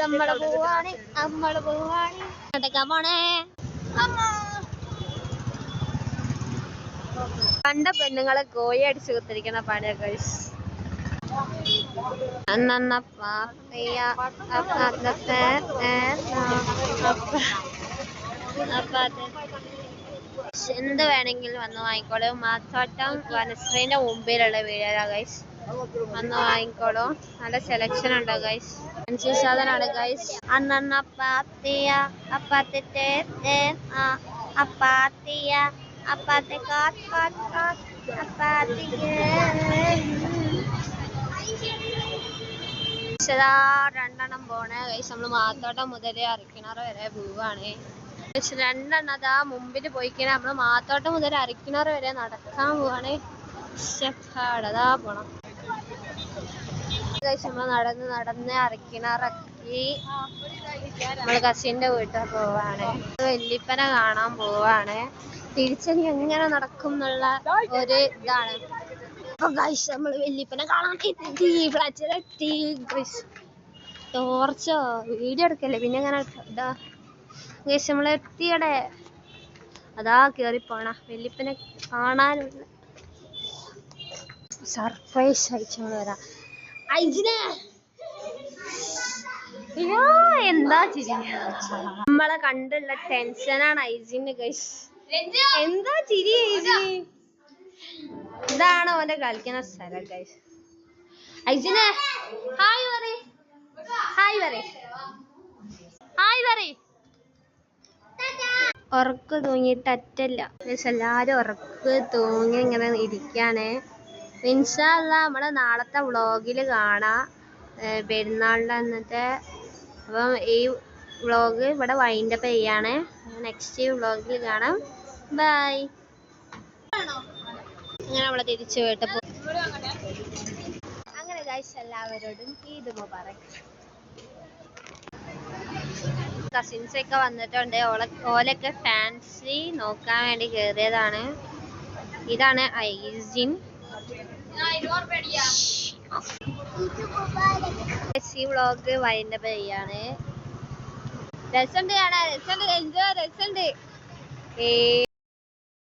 നമ്മള് പോവാണ് പോണേ. കണ്ട പെണ്ണുങ്ങളെ കോഴി അടിച്ചു കുത്തിരിക്കുന്ന പണിയ ഗൈസ്. എന്ത് വേണമെങ്കിലും വന്ന് വാങ്ങിക്കോളൂ. മാത്തോട്ടം വനശ്രീന്റെ മുമ്പിലുള്ള വീടാ ഗൈസ്. വന്ന് വാങ്ങിക്കോളൂ. നല്ല സെലക്ഷൻ ഉണ്ട് ഗൈസ്. ഫാൻസി സാധനമാണ് ഗൈസ്. രണ്ടെണ്ണം പോണേ ഗൈസ്. നമ്മള് മാത്തോട്ടം മുതൽ അരക്കിണർ വരെ പോവാണ്. രണ്ടെണ്ണം അതാ മുമ്പിൽ പോയിക്കണേ. നമ്മള് മാത്തോട്ടം മുതൽ അരക്കിണർ വരെ നടക്കാൻ പോവാണ്. അതാ പോണം ഗൈസ്. നമ്മള് നടന്ന് അരക്കിണറക്കി നമ്മള് കസിന്റെ വീട്ടിൽ പോവാണ്. വല്യപ്പനെ കാണാൻ പോവാണ്. തിരിച്ചനി എങ്ങനെ നടക്കും എന്നുള്ള ഒരു ഇതാണ്. അപ്പൊ ഗൈസ് നമ്മള് വല്യപ്പനെ കാണാൻ ടോർച്ചോ വീഡിയോ എടുക്കല്ലേ പിന്നെ എങ്ങനെ ഇതാ ഗൈസ് നമ്മള് എത്തിയടെ. അതാ കേറിപ്പോണ വല്യപ്പനെ കാണാനുള്ള സർപ്രൈസ് അയച്ചോള് വരാം. എന്താ ചിരി. നമ്മളെ കണ്ടുള്ള ടെൻഷനാണ് ഐജിന് ഗൈസ്. എന്താ ചിരി ഐജി. ഇതാണ് ഓന്റെ കളിക്കുന്ന സ്ഥലം ഗൈസ്. ഐജിനെ ഹായ് പറയ്. ഉറക്ക് തൂങ്ങിയിട്ട് അറ്റല്ല. എല്ലാരും ഉറക്ക് തൂങ്ങി ഇങ്ങനെ ഇരിക്കാണ്. ഇൻഷാ അല്ലാഹ് നമ്മളെ നാളത്തെ വ്ളോഗില് കാണാം. പെരുന്നാളിന്റെ അന്നത്തെ. അപ്പം ഈ വ്ളോഗ് ഇവിടെ വൈൻഡപ്പ് ചെയ്യാണ്. നെക്സ്റ്റ് വ്ളോഗിൽ കാണാം. ബൈ. അങ്ങനെ നമ്മളെ തിരിച്ചു വീട്ടപ്പോ അങ്ങനെ ഗൈസ് എല്ലാവരോടും ഈദ് മുബാറക്. കസിൻസ് ഒക്കെ വന്നിട്ടുണ്ട്. ഓലൊക്കെ ഫാൻസി നോക്കാൻ വേണ്ടി കേറിയതാണ്. ഇതാണ് ഐജിൻ. ഈ വ്ളോഗ് വൈൻഡപ്പ് ചെയ്യാണ്. രസമുണ്ട് കാണാൻ. രസമുണ്ട്.